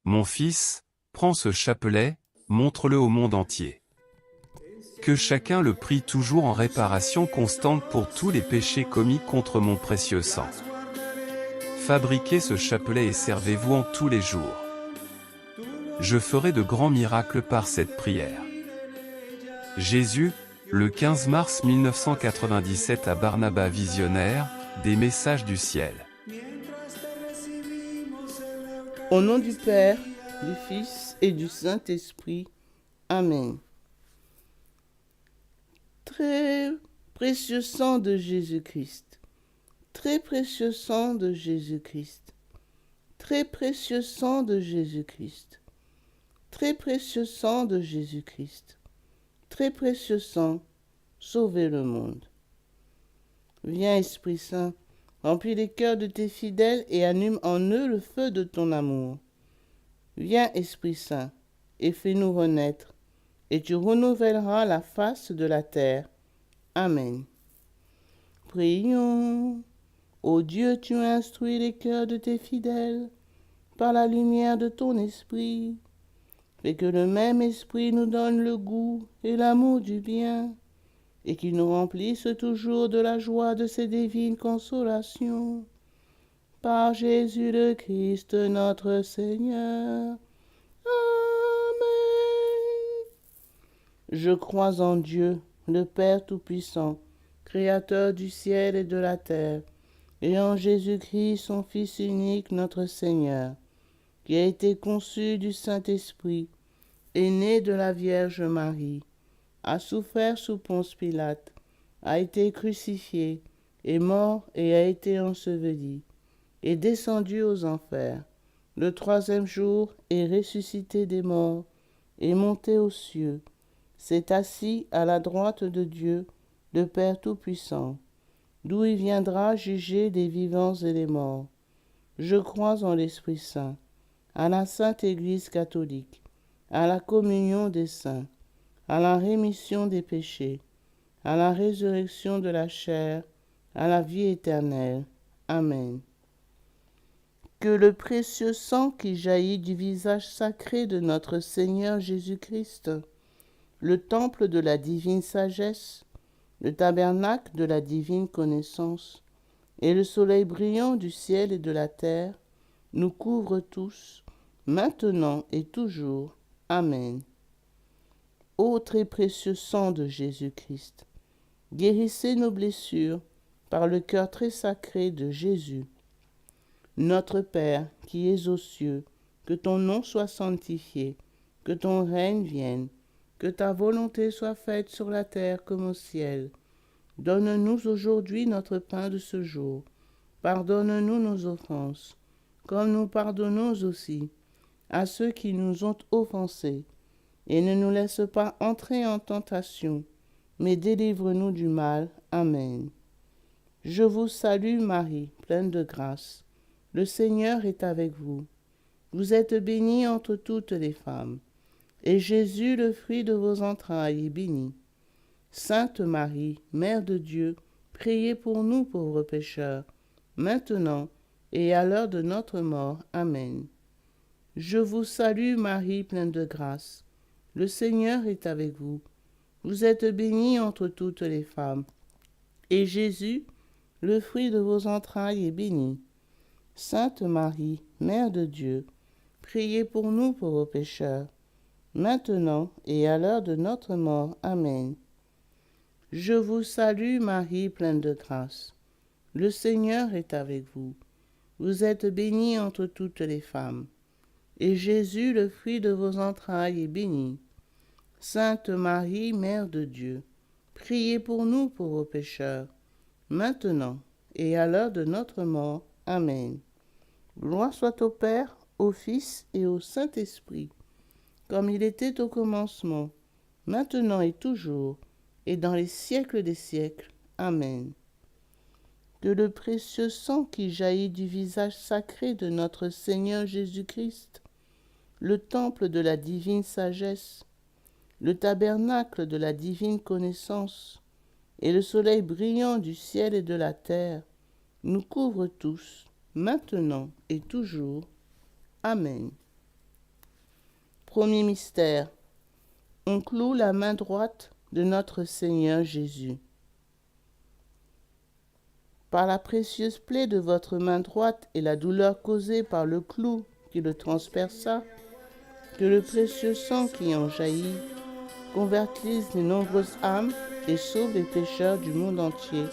Mon fils, prends ce chapelet, montre-le au monde entier. Que chacun le prie toujours en réparation constante pour tous les péchés commis contre mon précieux sang. Fabriquez ce chapelet et servez-vous en tous les jours. Je ferai de grands miracles par cette prière. Jésus, le 15 mars 1997 à Barnaba Visionnaire, des messages du ciel. Au nom du Père, du Fils et du Saint-Esprit. Amen. Très précieux sang de Jésus-Christ, très précieux sang de Jésus-Christ, très précieux sang de Jésus-Christ, très précieux sang de Jésus-Christ, très précieux sang, sauvez le monde. Viens, Esprit Saint, remplis les cœurs de tes fidèles et allume en eux le feu de ton amour. Viens, Esprit Saint, et fais-nous renaître, et tu renouvelleras la face de la terre. Amen. Prions. Ô Dieu, tu instruis les cœurs de tes fidèles par la lumière de ton esprit. Fais que le même esprit nous donne le goût et l'amour du bien, et qu'il nous remplisse toujours de la joie de ses divines consolations. Par Jésus le Christ, notre Seigneur. Amen. Je crois en Dieu, le Père Tout-Puissant, Créateur du ciel et de la terre, et en Jésus-Christ, son Fils unique, notre Seigneur, qui a été conçu du Saint-Esprit, est né de la Vierge Marie, a souffert sous Ponce Pilate, a été crucifié, est mort et a été enseveli, est descendu aux enfers. Le troisième jour est ressuscité des morts, est monté aux cieux, s'est assis à la droite de Dieu, le Père Tout-Puissant, d'où il viendra juger les vivants et les morts. Je crois en l'Esprit Saint, à la Sainte Église catholique, à la communion des saints, à la rémission des péchés, à la résurrection de la chair, à la vie éternelle. Amen. Que le précieux sang qui jaillit du visage sacré de notre Seigneur Jésus-Christ, le temple de la divine sagesse, le tabernacle de la divine connaissance, et le soleil brillant du ciel et de la terre, nous couvrent tous, maintenant et toujours. Amen. Ô très précieux sang de Jésus-Christ, guérissez nos blessures par le cœur très sacré de Jésus. Notre Père, qui es aux cieux, que ton nom soit sanctifié, que ton règne vienne, que ta volonté soit faite sur la terre comme au ciel. Donne-nous aujourd'hui notre pain de ce jour. Pardonne-nous nos offenses, comme nous pardonnons aussi à ceux qui nous ont offensés. Et ne nous laisse pas entrer en tentation, mais délivre-nous du mal. Amen. Je vous salue Marie, pleine de grâce. Le Seigneur est avec vous. Vous êtes bénie entre toutes les femmes, et Jésus, le fruit de vos entrailles, est béni. Sainte Marie, Mère de Dieu, priez pour nous pauvres pécheurs, maintenant et à l'heure de notre mort. Amen. Je vous salue Marie, pleine de grâce. Le Seigneur est avec vous. Vous êtes bénie entre toutes les femmes, et Jésus, le fruit de vos entrailles, est béni. Sainte Marie, Mère de Dieu, priez pour nous pauvres pécheurs, maintenant et à l'heure de notre mort. Amen. Je vous salue Marie, pleine de grâce. Le Seigneur est avec vous. Vous êtes bénie entre toutes les femmes, et Jésus, le fruit de vos entrailles, est béni. Sainte Marie, Mère de Dieu, priez pour nous pauvres pécheurs, maintenant et à l'heure de notre mort. Amen. Gloire soit au Père, au Fils et au Saint-Esprit, comme il était au commencement, maintenant et toujours, et dans les siècles des siècles. Amen. Que le précieux sang qui jaillit du visage sacré de notre Seigneur Jésus-Christ, le temple de la divine sagesse, le tabernacle de la divine connaissance, et le soleil brillant du ciel et de la terre, nous couvrent tous, maintenant et toujours. Amen. Premier mystère. On cloue la main droite de notre Seigneur Jésus. Par la précieuse plaie de votre main droite et la douleur causée par le clou qui le transperça, que le précieux sang qui en jaillit convertisse les nombreuses âmes et sauve les pécheurs du monde entier.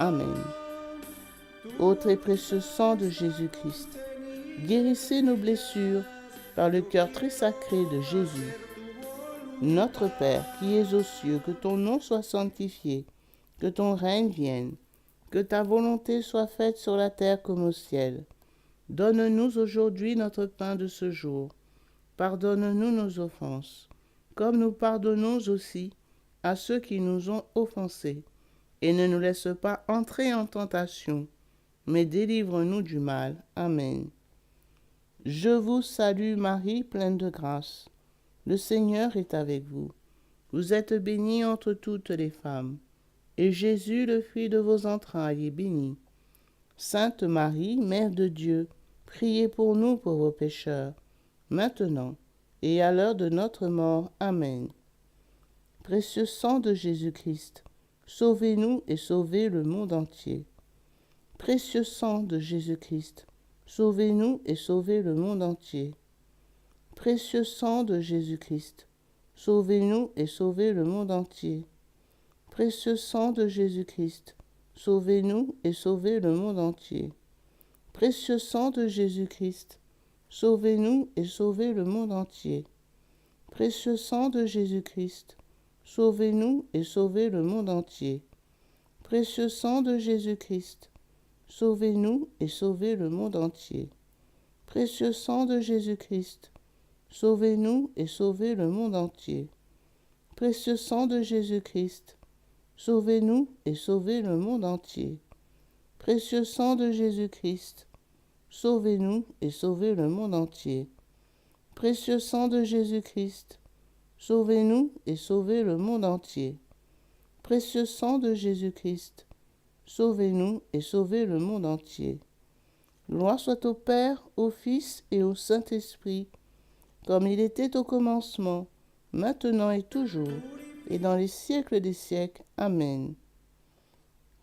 Amen. Ô très précieux sang de Jésus-Christ, guérissez nos blessures par le cœur très sacré de Jésus. Notre Père qui es aux cieux, que ton nom soit sanctifié, que ton règne vienne, que ta volonté soit faite sur la terre comme au ciel. Donne-nous aujourd'hui notre pain de ce jour. Pardonne-nous nos offenses, comme nous pardonnons aussi à ceux qui nous ont offensés. Et ne nous laisse pas entrer en tentation, mais délivre-nous du mal. Amen. Je vous salue Marie, pleine de grâce. Le Seigneur est avec vous. Vous êtes bénie entre toutes les femmes, et Jésus, le fruit de vos entrailles, est béni. Sainte Marie, Mère de Dieu, priez pour nous pauvres pécheurs, maintenant et à l'heure de notre mort. Amen. Précieux sang de Jésus-Christ, sauvez-nous et sauvez le monde entier. Précieux sang de Jésus-Christ, sauvez-nous et sauvez le monde entier. Précieux sang de Jésus-Christ, sauvez-nous et sauvez le monde entier. Précieux sang de Jésus-Christ, sauvez-nous et sauvez le monde entier. Précieux sang de Jésus-Christ, sauvez-nous et sauvez le monde entier. Précieux sang de Jésus-Christ, sauvez-nous et sauvez le monde entier. Précieux sang de Jésus-Christ, sauvez-nous et sauvez le monde entier. Précieux sang de Jésus-Christ, sauvez-nous et sauvez le monde entier. Précieux sang de Jésus-Christ, sauvez-nous et sauvez le monde entier. Précieux sang de Jésus-Christ, sauvez-nous et sauvez le monde entier. Précieux sang de Jésus-Christ, sauvez-nous et sauvez le monde entier. Précieux sang de Jésus-Christ, sauvez-nous et sauvez le monde entier. Gloire soit au Père, au Fils et au Saint-Esprit, comme il était au commencement, maintenant et toujours, et dans les siècles des siècles. Amen.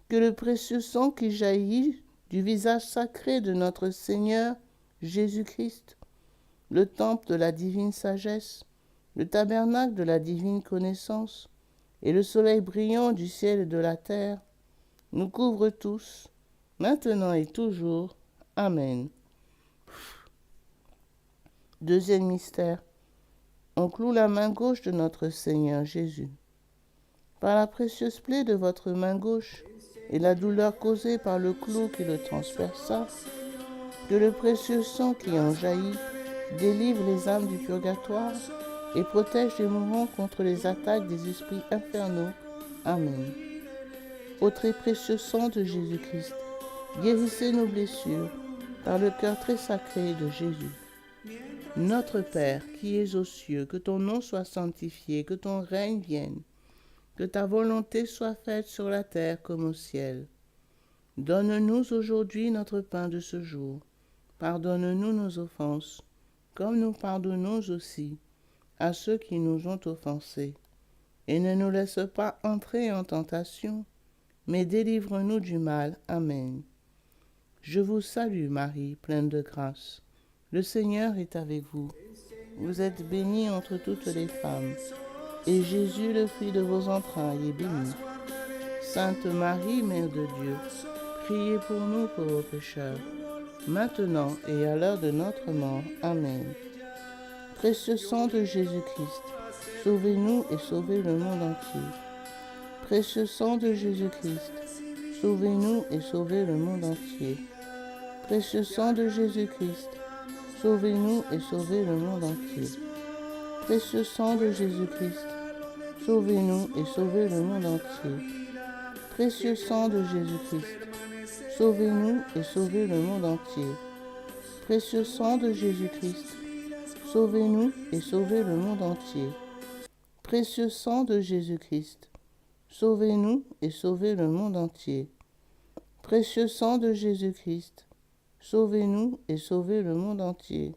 Que le précieux sang qui jaillit du visage sacré de notre Seigneur Jésus-Christ, le temple de la divine sagesse, le tabernacle de la divine connaissance, et le soleil brillant du ciel et de la terre, nous couvre tous, maintenant et toujours. Amen. Deuxième mystère. On cloue la main gauche de notre Seigneur Jésus. Par la précieuse plaie de votre main gauche et la douleur causée par le clou qui le transperça, que le précieux sang qui en jaillit délivre les âmes du purgatoire et protège les mourants contre les attaques des esprits infernaux. Amen. Ô très précieux sang de Jésus-Christ, guérissez nos blessures par le cœur très sacré de Jésus. Notre Père qui es aux cieux, que ton nom soit sanctifié, que ton règne vienne, que ta volonté soit faite sur la terre comme au ciel. Donne-nous aujourd'hui notre pain de ce jour. Pardonne-nous nos offenses, comme nous pardonnons aussi à ceux qui nous ont offensés. Et ne nous laisse pas entrer en tentation, mais délivre-nous du mal. Amen. Je vous salue Marie, pleine de grâce. Le Seigneur est avec vous. Vous êtes bénie entre toutes les femmes, et Jésus, le fruit de vos entrailles, est béni. Sainte Marie, Mère de Dieu, priez pour nous pauvres pécheurs, maintenant et à l'heure de notre mort. Amen. Précieux sang de Jésus-Christ, sauvez-nous et sauvez le monde entier. Précieux sang de Jésus-Christ, sauvez-nous et sauvez le monde entier. Précieux sang de Jésus-Christ, sauvez-nous et sauvez le monde entier. Précieux sang de Jésus-Christ, sauvez-nous et sauvez le monde entier. Précieux sang de Jésus-Christ, sauvez-nous et sauvez le monde entier. Précieux sang de Jésus-Christ, sauvez-nous et sauvez le monde entier. Précieux sang de Jésus-Christ, sauvez-nous et sauvez le monde entier. Précieux sang de Jésus-Christ, sauvez-nous et sauvez le monde entier.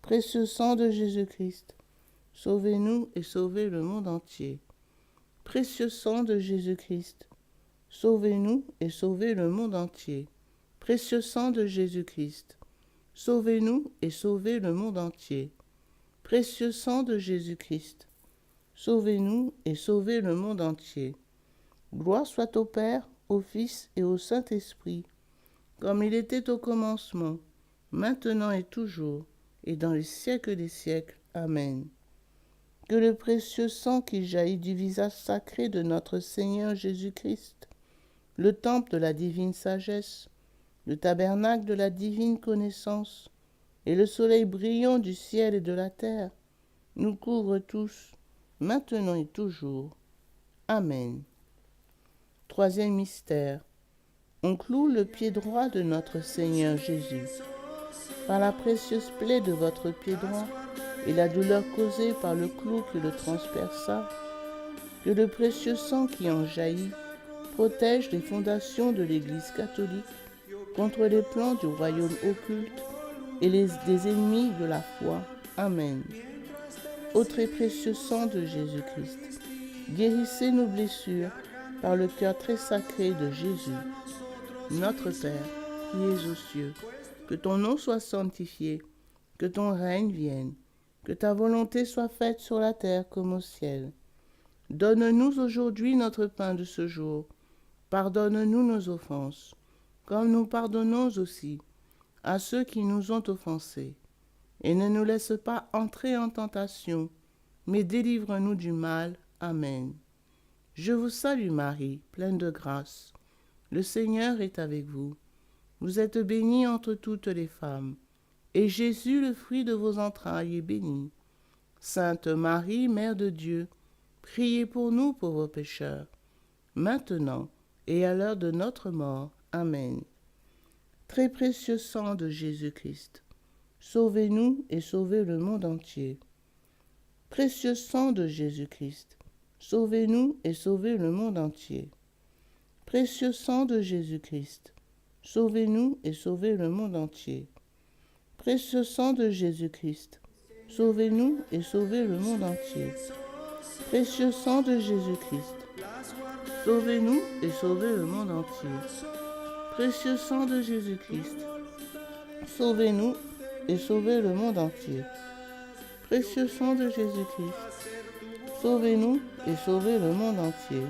Précieux sang de Jésus-Christ, sauvez-nous et sauvez le monde entier. Précieux sang de Jésus-Christ, sauvez-nous et sauvez le monde entier. Précieux sang de Jésus-Christ, sauvez-nous et sauvez le monde entier. Précieux sang de Jésus-Christ, sauvez-nous et sauvez le monde entier. Gloire soit au Père, au Fils et au Saint-Esprit, comme il était au commencement, maintenant et toujours, et dans les siècles des siècles. Amen. Que le précieux sang qui jaillit du visage sacré de notre Seigneur Jésus-Christ, le temple de la divine sagesse, le tabernacle de la divine connaissance, et le soleil brillant du ciel et de la terre, nous couvrent tous, maintenant et toujours. Amen. Troisième mystère. On cloue le pied droit de notre Seigneur Jésus. Par la précieuse plaie de votre pied droit et la douleur causée par le clou qui le transperça, que le précieux sang qui en jaillit protège les fondations de l'Église catholique contre les plans du royaume occulte et des ennemis de la foi. Amen. Ô très précieux sang de Jésus-Christ, guérissez nos blessures par le cœur très sacré de Jésus. Notre Père, qui es aux cieux, que ton nom soit sanctifié, que ton règne vienne, que ta volonté soit faite sur la terre comme au ciel. Donne-nous aujourd'hui notre pain de ce jour. Pardonne-nous nos offenses, comme nous pardonnons aussi à ceux qui nous ont offensés. Et ne nous laisse pas entrer en tentation, mais délivre-nous du mal. Amen. Je vous salue Marie, pleine de grâce. Le Seigneur est avec vous. Vous êtes bénie entre toutes les femmes, et Jésus, le fruit de vos entrailles, est béni. Sainte Marie, Mère de Dieu, priez pour nous pauvres pécheurs, maintenant et à l'heure de notre mort. Amen. Très précieux sang de Jésus-Christ, sauvez-nous et sauvez le monde entier. Précieux sang de Jésus-Christ, sauvez-nous et sauvez le monde entier. Précieux sang de Jésus-Christ, sauvez-nous et sauvez le monde entier. Précieux sang de Jésus-Christ, sauvez-nous et sauvez le monde entier. Précieux sang de Jésus-Christ, sauvez-nous et sauvez le monde entier. Précieux sang de Jésus-Christ, sauvez-nous et sauvez le monde entier. Précieux sang de Jésus-Christ, sauvez-nous et sauvez le monde entier.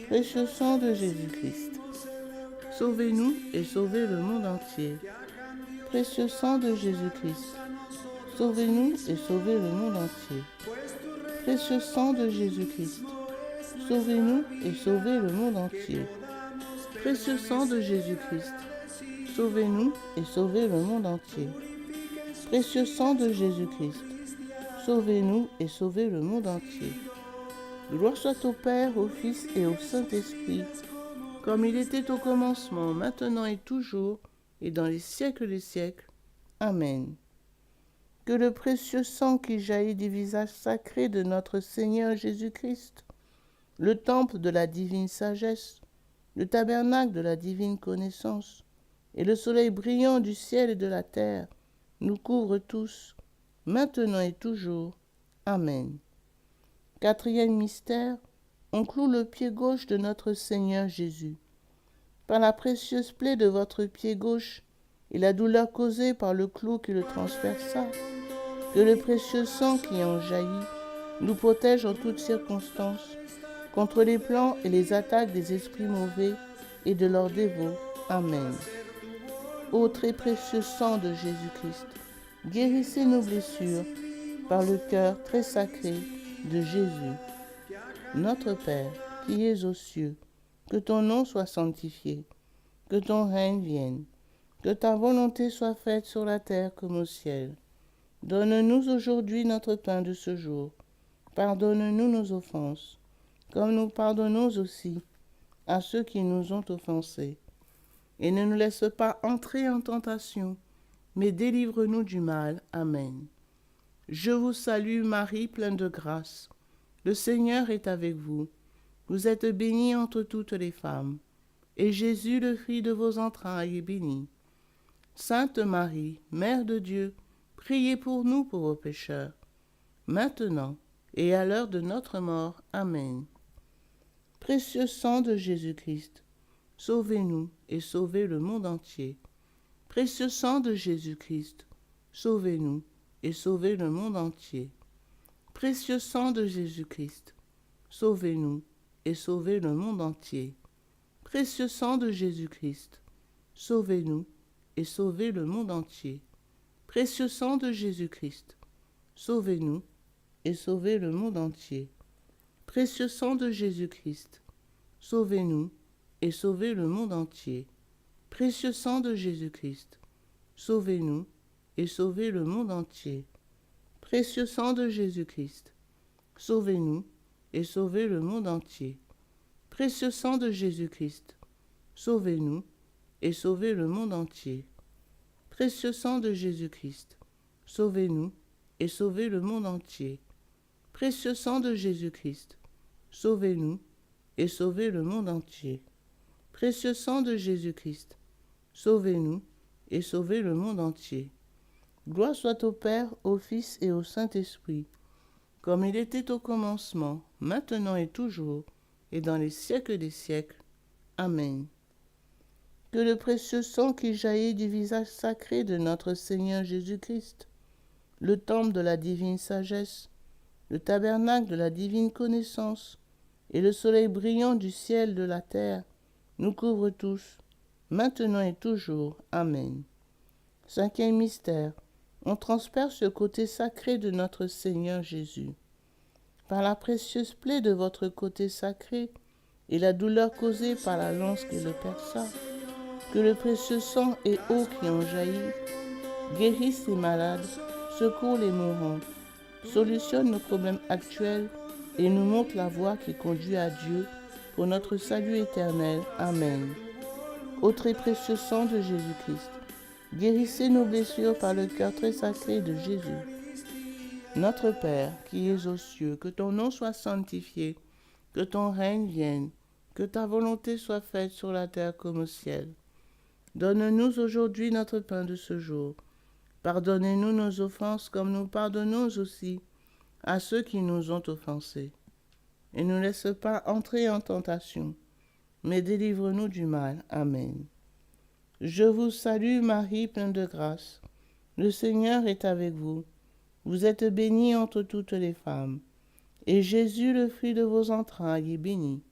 Précieux sang de Jésus-Christ, sauvez-nous et sauvez le monde entier. Précieux sang de Jésus-Christ, sauvez-nous et sauvez le monde entier. Précieux sang de Jésus-Christ, sauvez-nous et sauvez le monde entier. Précieux sang de Jésus-Christ, sauvez-nous et sauvez le monde entier. Précieux sang de Jésus-Christ, sauvez-nous et sauvez le monde entier. Gloire soit au Père, au Fils et au Saint-Esprit, comme il était au commencement, maintenant et toujours, et dans les siècles des siècles. Amen. Que le précieux sang qui jaillit du visage sacré de notre Seigneur Jésus-Christ, le temple de la divine sagesse, le tabernacle de la divine connaissance, et le soleil brillant du ciel et de la terre, nous couvre tous, maintenant et toujours. Amen. Quatrième mystère, on cloue le pied gauche de notre Seigneur Jésus. Par la précieuse plaie de votre pied gauche et la douleur causée par le clou qui le transperça, que le précieux sang qui en jaillit nous protège en toutes circonstances contre les plans et les attaques des esprits mauvais et de leurs dévots. Amen. Ô très précieux sang de Jésus-Christ, guérissez nos blessures par le cœur très sacré de Jésus. Notre Père, qui es aux cieux, que ton nom soit sanctifié, que ton règne vienne, que ta volonté soit faite sur la terre comme au ciel. Donne-nous aujourd'hui notre pain de ce jour. Pardonne-nous nos offenses, comme nous pardonnons aussi à ceux qui nous ont offensés. Et ne nous laisse pas entrer en tentation, mais délivre-nous du mal. Amen. Je vous salue Marie, pleine de grâce. Le Seigneur est avec vous. Vous êtes bénie entre toutes les femmes, et Jésus, le fruit de vos entrailles, est béni. Sainte Marie, Mère de Dieu, priez pour nous pauvres pécheurs, maintenant et à l'heure de notre mort. Amen. Précieux sang de Jésus-Christ, sauvez-nous et sauvez le monde entier. Précieux sang de Jésus-Christ, sauvez-nous et sauvez le monde entier. Précieux sang de Jésus-Christ, sauvez-nous et sauvez le monde entier. Précieux sang de Jésus-Christ, sauvez-nous et sauvez le monde entier. Précieux sang de Jésus-Christ, sauvez-nous et sauvez le monde entier. Précieux sang de Jésus-Christ, sauvez-nous et sauvez le monde entier. Précieux sang de Jésus-Christ, sauvez-nous et sauvez le monde entier. Précieux sang de Jésus-Christ, sauvez-nous et sauvez le monde entier. Précieux sang de Jésus-Christ, sauvez-nous et sauvez le monde entier. Précieux sang de Jésus-Christ, sauvez-nous et sauvez le monde entier. Précieux sang de Jésus-Christ, sauvez-nous et sauvez le monde entier. Précieux sang de Jésus-Christ, sauvez-nous et sauvez le monde entier. Gloire soit au Père, au Fils et au Saint-Esprit, comme il était au commencement, maintenant et toujours, et dans les siècles des siècles. Amen. Que le précieux sang qui jaillit du visage sacré de notre Seigneur Jésus-Christ, le temple de la divine sagesse, le tabernacle de la divine connaissance, et le soleil brillant du ciel de la terre, nous couvre tous, maintenant et toujours. Amen. Cinquième mystère, on transperce le côté sacré de notre Seigneur Jésus. Par la précieuse plaie de votre côté sacré et la douleur causée par la lance qui le perça, que le précieux sang et eau qui en jaillit guérissent les malades, secourent les mourants, solutionnent nos problèmes actuels et nous montrent la voie qui conduit à Dieu pour notre salut éternel. Amen. Ô très précieux sang de Jésus-Christ, guérissez nos blessures par le cœur très sacré de Jésus. Notre Père, qui es aux cieux, que ton nom soit sanctifié, que ton règne vienne, que ta volonté soit faite sur la terre comme au ciel. Donne-nous aujourd'hui notre pain de ce jour. Pardonnez-nous nos offenses comme nous pardonnons aussi à ceux qui nous ont offensés. Et ne nous laisse pas entrer en tentation, mais délivre-nous du mal. Amen. Je vous salue Marie, pleine de grâce. Le Seigneur est avec vous. Vous êtes bénie entre toutes les femmes. Et Jésus, le fruit de vos entrailles, est béni.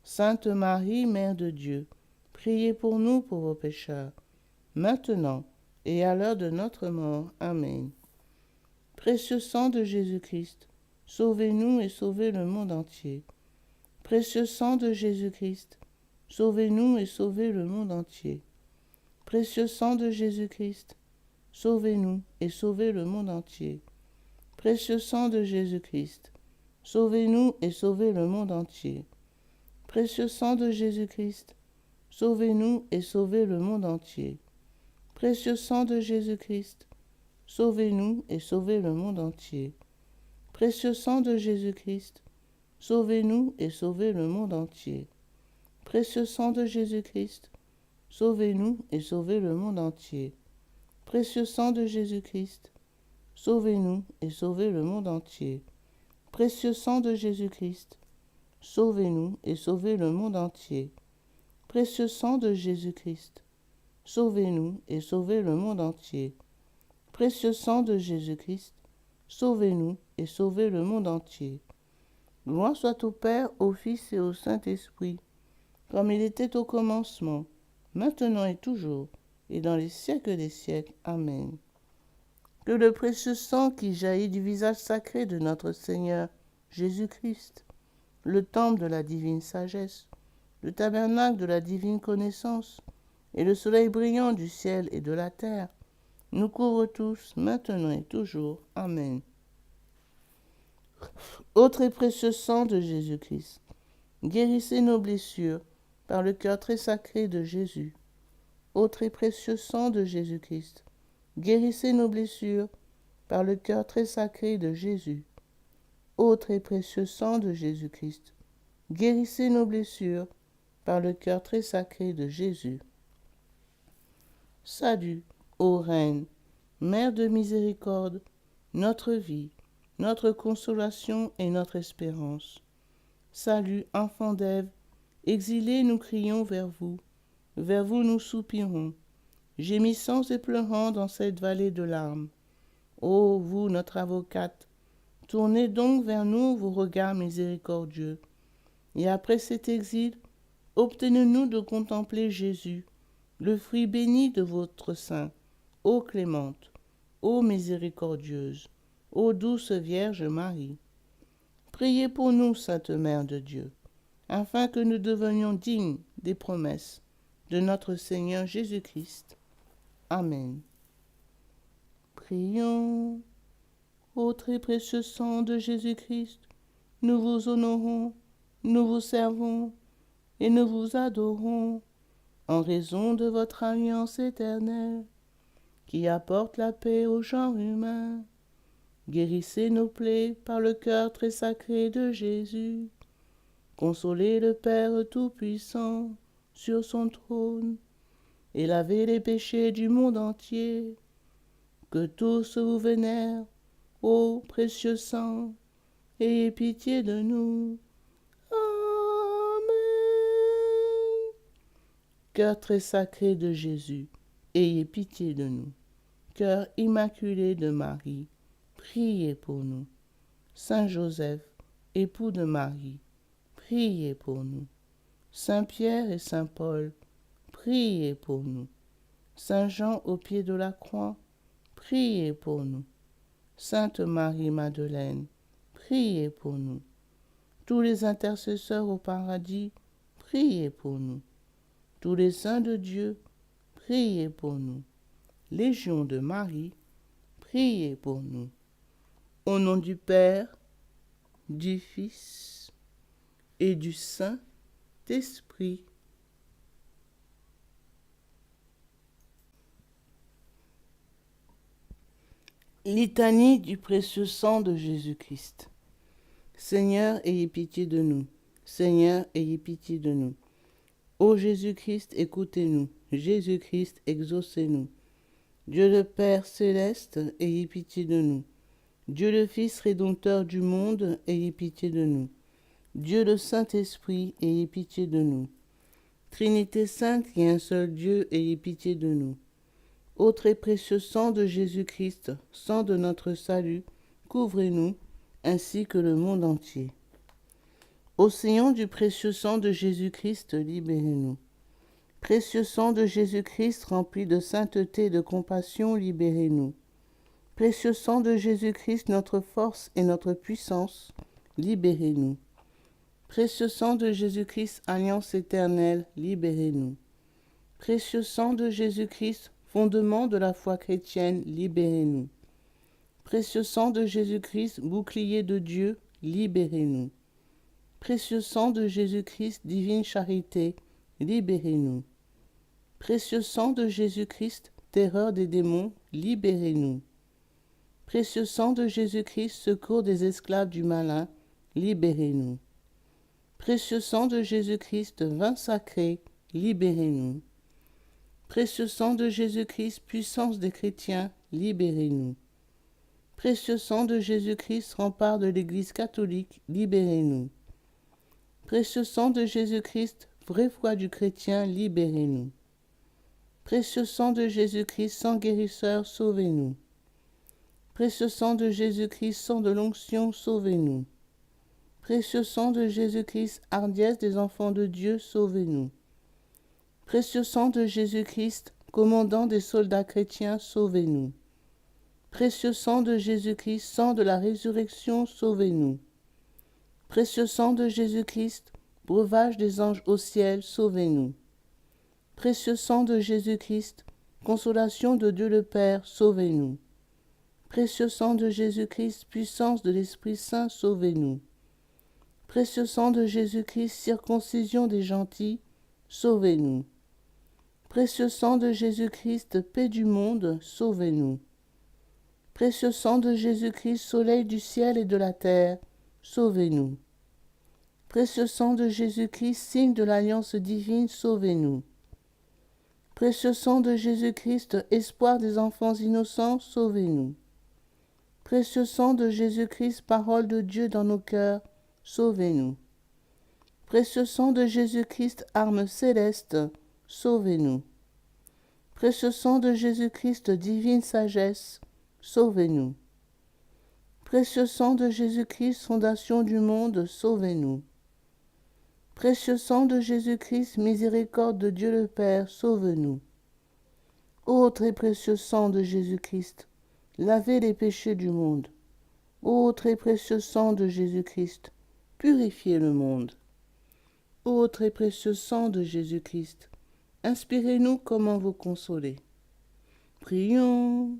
Sainte Marie, Mère de Dieu, priez pour nous pauvres pécheurs, maintenant et à l'heure de notre mort. Amen. Précieux sang de Jésus-Christ, sauvez-nous et sauvez le monde entier. Précieux sang de Jésus-Christ, sauvez-nous et sauvez le monde entier. Précieux sang de Jésus-Christ, sauvez-nous et sauvez le monde entier. Précieux sang de Jésus-Christ, sauvez-nous et sauvez le monde entier. Précieux sang de Jésus-Christ, sauvez-nous et sauvez le monde entier. Précieux sang de Jésus-Christ, sauvez-nous et sauvez le monde entier. Précieux sang de Jésus-Christ, sauvez-nous et sauvez le monde entier. Précieux sang de Jésus-Christ, sauvez-nous et sauvez le monde entier. Précieux sang de Jésus-Christ, sauvez-nous et sauvez le monde entier. Précieux sang de Jésus-Christ, sauvez-nous et sauvez le monde entier. Précieux sang de Jésus-Christ, sauvez-nous et sauvez le monde entier. Précieux sang de Jésus-Christ, sauvez-nous et sauvez le monde entier. Gloire soit au Père, au Fils et au Saint-Esprit, comme il était au commencement, maintenant et toujours, et dans les siècles des siècles. Amen. Que le précieux sang qui jaillit du visage sacré de notre Seigneur Jésus-Christ, le temple de la divine sagesse, le tabernacle de la divine connaissance, et le soleil brillant du ciel et de la terre, nous couvre tous, maintenant et toujours. Amen. Ô très précieux sang de Jésus-Christ, guérissez nos blessures par le cœur très sacré de Jésus. Ô très précieux sang de Jésus-Christ, guérissez nos blessures par le cœur très sacré de Jésus. Ô très précieux sang de Jésus-Christ, guérissez nos blessures par le cœur très sacré de Jésus. Salut, ô Reine, Mère de miséricorde, notre vie, notre consolation et notre espérance. Salut, enfants d'Ève, exilés, nous crions vers vous nous soupirons, gémissant et pleurant dans cette vallée de larmes. Ô vous, notre avocate, tournez donc vers nous vos regards miséricordieux, et après cet exil, obtenez-nous de contempler Jésus, le fruit béni de votre sein. Ô clémente, ô miséricordieuse, ô douce Vierge Marie. Priez pour nous, Sainte Mère de Dieu, afin que nous devenions dignes des promesses de notre Seigneur Jésus-Christ. Amen. Prions. Ô très précieux sang de Jésus-Christ, nous vous honorons, nous vous servons et nous vous adorons en raison de votre alliance éternelle qui apporte la paix au genre humain. Guérissez nos plaies par le cœur très sacré de Jésus. Consolez le Père Tout-Puissant sur son trône et lavez les péchés du monde entier. Que tous vous vénèrent, ô précieux sang, ayez pitié de nous. Amen. Cœur très sacré de Jésus, ayez pitié de nous. Cœur immaculé de Marie, priez pour nous. Saint Joseph, époux de Marie, priez pour nous. Saint Pierre et Saint Paul, priez pour nous. Saint Jean au pied de la croix, priez pour nous. Sainte Marie-Madeleine, priez pour nous. Tous les intercesseurs au paradis, priez pour nous. Tous les saints de Dieu, priez pour nous. Légion de Marie, priez pour nous. Au nom du Père, du Fils et du Saint-Esprit. Litanie du précieux sang de Jésus-Christ. Seigneur, ayez pitié de nous. Seigneur, ayez pitié de nous. Ô Jésus-Christ, écoutez-nous. Jésus-Christ, exaucez-nous. Dieu le Père céleste, ayez pitié de nous. Dieu le Fils rédempteur du monde, ayez pitié de nous. Dieu le Saint-Esprit, ayez pitié de nous. Trinité sainte et un seul Dieu, ayez pitié de nous. Ô très précieux sang de Jésus-Christ, sang de notre salut, couvrez-nous, ainsi que le monde entier. Océan du précieux sang de Jésus-Christ, libérez-nous. Précieux sang de Jésus-Christ, rempli de sainteté et de compassion, libérez-nous. Précieux sang de Jésus-Christ, notre force et notre puissance, libérez-nous. Précieux sang de Jésus-Christ, alliance éternelle, libérez-nous. Précieux sang de Jésus-Christ, fondement de la foi chrétienne, libérez-nous. Précieux sang de Jésus-Christ, bouclier de Dieu, libérez-nous. Précieux sang de Jésus-Christ, divine charité, libérez-nous. Précieux sang de Jésus-Christ, terreur des démons, libérez-nous. Précieux sang de Jésus-Christ, secours des esclaves du malin, libérez-nous. Précieux sang de Jésus-Christ, vin sacré, libérez-nous. Précieux sang de Jésus-Christ, puissance des chrétiens, libérez-nous. Précieux sang de Jésus-Christ, rempart de l'Église catholique, libérez-nous. Précieux sang de Jésus-Christ, vraie foi du chrétien, libérez-nous. Précieux sang de Jésus-Christ, sang guérisseur, sauvez-nous. Précieux sang de Jésus-Christ, sang de l'onction, sauvez-nous. Précieux sang de Jésus-Christ, hardiesse des enfants de Dieu, sauvez-nous. Précieux sang de Jésus-Christ, commandant des soldats chrétiens, sauvez-nous. Précieux sang de Jésus-Christ, sang de la résurrection, sauvez-nous. Précieux sang de Jésus-Christ, breuvage des anges au ciel, sauvez-nous. Précieux sang de Jésus-Christ, consolation de Dieu le Père, sauvez-nous. Précieux sang de Jésus-Christ, puissance de l'Esprit Saint, sauvez-nous. Précieux sang de Jésus-Christ, circoncision des gentils, sauvez-nous. Précieux sang de Jésus-Christ, paix du monde, sauvez-nous. Précieux sang de Jésus-Christ, soleil du ciel et de la terre, sauvez-nous. Précieux sang de Jésus-Christ, signe de l'alliance divine, sauvez-nous. Précieux sang de Jésus-Christ, espoir des enfants innocents, sauvez-nous. Précieux sang de Jésus-Christ, parole de Dieu dans nos cœurs, sauvez-nous. Précieux sang de Jésus-Christ, arme céleste, sauvez-nous. Précieux sang de Jésus-Christ, divine sagesse, sauvez-nous. Précieux sang de Jésus-Christ, fondation du monde, sauvez-nous. Précieux sang de Jésus-Christ, miséricorde de Dieu le Père, sauve-nous. Ô très précieux sang de Jésus-Christ, lavez les péchés du monde. Ô très précieux sang de Jésus-Christ, purifiez le monde. Ô très précieux sang de Jésus-Christ, inspirez-nous comment vous consoler. Prions.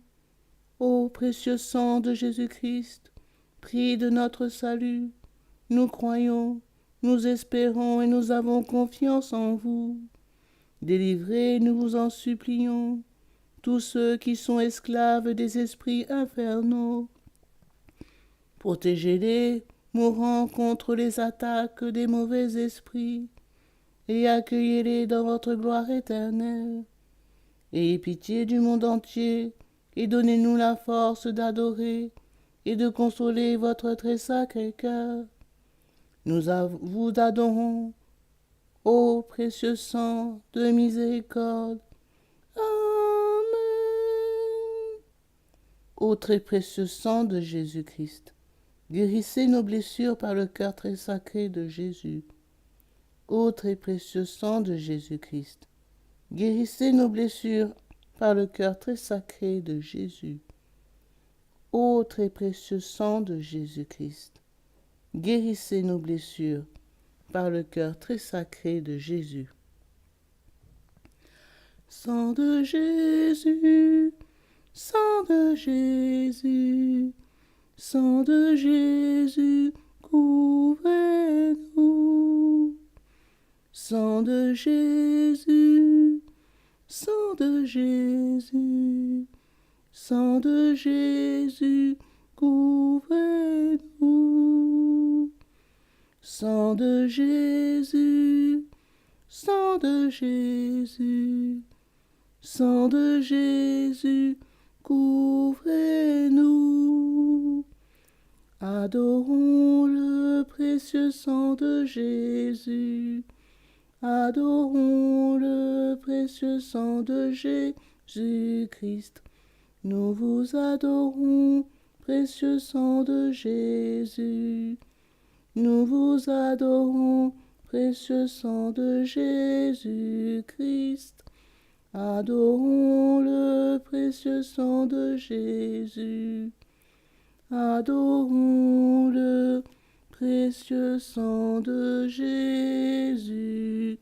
Ô précieux sang de Jésus-Christ, prix de notre salut, nous croyons, nous espérons et nous avons confiance en vous. Délivrez, nous vous en supplions, tous ceux qui sont esclaves des esprits infernaux. Protégez-les, mourant contre les attaques des mauvais esprits, et accueillez-les dans votre gloire éternelle. Ayez pitié du monde entier, et donnez-nous la force d'adorer et de consoler votre très sacré cœur. Nous vous adorons, ô précieux sang de miséricorde. Amen. Ô très précieux sang de Jésus-Christ, guérissez nos blessures par le cœur très sacré de Jésus. Ô très précieux sang de Jésus-Christ, guérissez nos blessures par le cœur très sacré de Jésus. Ô très précieux sang de Jésus-Christ, guérissez nos blessures par le cœur très sacré de Jésus. Sang de Jésus, sang de Jésus, sang de Jésus, couvrez-nous. Sang de Jésus, sang de Jésus, sang de Jésus, couvrez-nous. Sang de Jésus, sang de Jésus, sang de Jésus, couvrez-nous. Adorons le précieux sang de Jésus. Adorons le précieux sang de Jésus-Christ. Nous vous adorons, précieux sang de Jésus. Nous vous adorons, précieux sang de Jésus-Christ. Adorons le précieux sang de Jésus. Adorons le précieux sang de Jésus-Christ.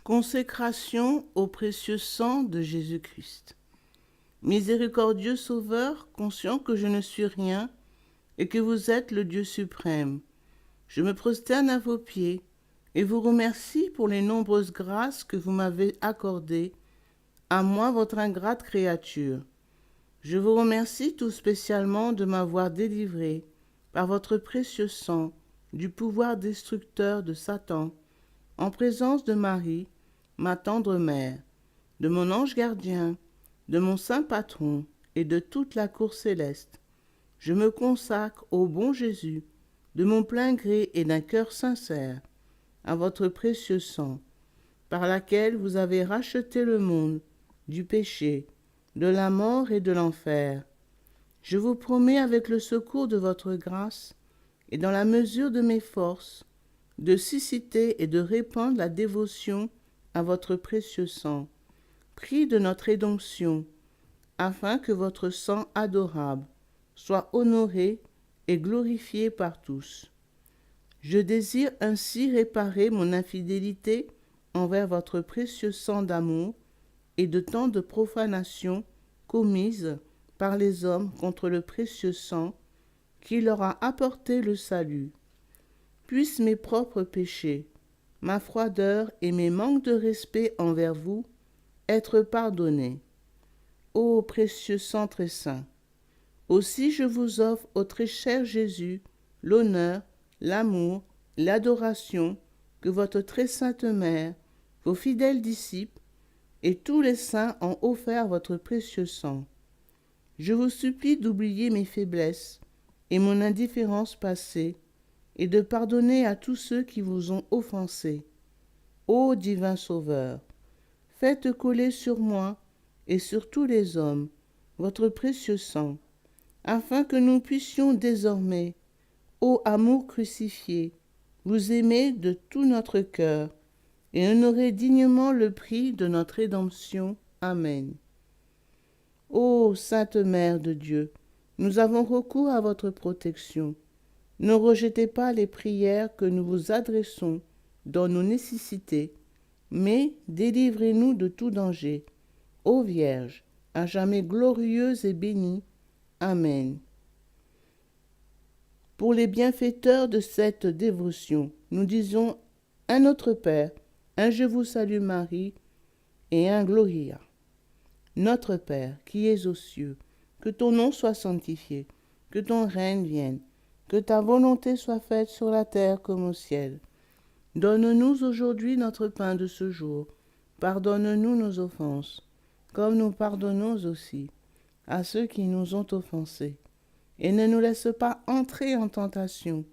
Consécration au précieux sang de Jésus-Christ. Miséricordieux Sauveur, conscient que je ne suis rien et que vous êtes le Dieu suprême, je me prosterne à vos pieds et vous remercie pour les nombreuses grâces que vous m'avez accordées, à moi votre ingrate créature. Je vous remercie tout spécialement de m'avoir délivré, par votre précieux sang, du pouvoir destructeur de Satan, en présence de Marie, ma tendre mère, de mon ange gardien, de mon saint patron et de toute la cour céleste. Je me consacre au bon Jésus, de mon plein gré et d'un cœur sincère, à votre précieux sang, par laquelle vous avez racheté le monde du péché, de la mort et de l'enfer. Je vous promets avec le secours de votre grâce et dans la mesure de mes forces, de susciter et de répandre la dévotion à votre précieux sang, prix de notre rédemption, afin que votre sang adorable soit honoré et glorifié par tous. Je désire ainsi réparer mon infidélité envers votre précieux sang d'amour et de tant de profanations commises par les hommes contre le précieux sang qui leur a apporté le salut. Puissent mes propres péchés, ma froideur et mes manques de respect envers vous être pardonnés. Ô précieux sang très saint, aussi je vous offre au très cher Jésus l'honneur, l'amour, l'adoration que votre très sainte mère, vos fidèles disciples et tous les saints ont offert votre précieux sang. Je vous supplie d'oublier mes faiblesses et mon indifférence passée et de pardonner à tous ceux qui vous ont offensé. Ô divin Sauveur, faites couler sur moi et sur tous les hommes votre précieux sang, afin que nous puissions désormais, ô amour crucifié, vous aimer de tout notre cœur et honorer dignement le prix de notre rédemption. Amen. Ô Sainte Mère de Dieu, nous avons recours à votre protection. Ne rejetez pas les prières que nous vous adressons dans nos nécessités, mais délivrez-nous de tout danger. Ô Vierge, à jamais glorieuse et bénie. Amen. Pour les bienfaiteurs de cette dévotion, nous disons un Notre Père, un Je vous salue Marie et un Gloria. Notre Père, qui es aux cieux, que ton nom soit sanctifié, que ton règne vienne, que ta volonté soit faite sur la terre comme au ciel. Donne-nous aujourd'hui notre pain de ce jour. Pardonne-nous nos offenses, comme nous pardonnons aussi à ceux qui nous ont offensés. Et ne nous laisse pas entrer en tentation,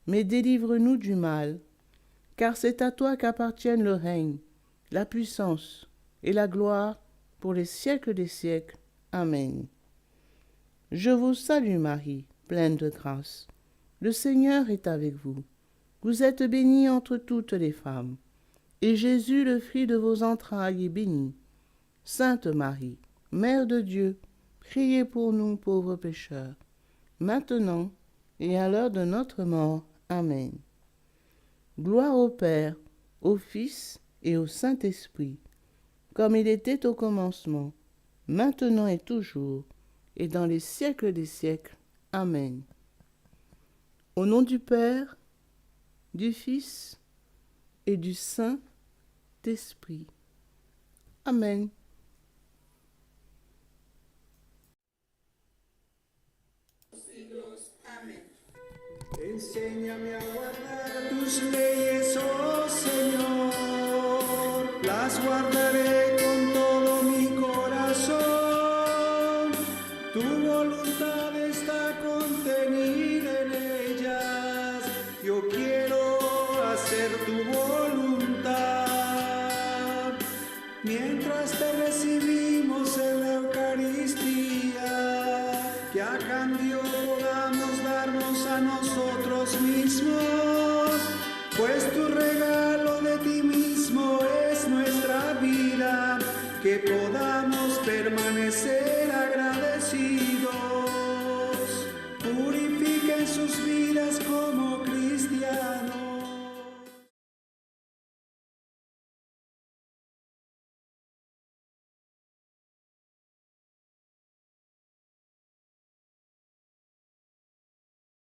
mais délivre-nous du mal. Car c'est à toi qu'appartiennent le règne, la puissance et la gloire pour les siècles des siècles. Amen. Je vous salue Marie, pleine de grâce. Le Seigneur est avec vous. Vous êtes bénie entre toutes les femmes, et Jésus, le fruit de vos entrailles, est béni. Sainte Marie, Mère de Dieu, priez pour nous pauvres pécheurs, maintenant et à l'heure de notre mort. Amen. Gloire au Père, au Fils et au Saint-Esprit, comme il était au commencement, maintenant et toujours, et dans les siècles des siècles. Amen. Au nom du Père, du Fils et du Saint-Esprit. Amen. Enséñame a guardar tus leyes, oh Señor, las guardaré con todo mi corazón. Tu voluntad está contenida en ellas, yo quiero hacer tu voluntad. Mientras te recibimos en la Eucaristía, que a cambio podamos darnos a nosotros mismos, pues tu regalo de ti mismo es nuestra vida, que podamos permanecer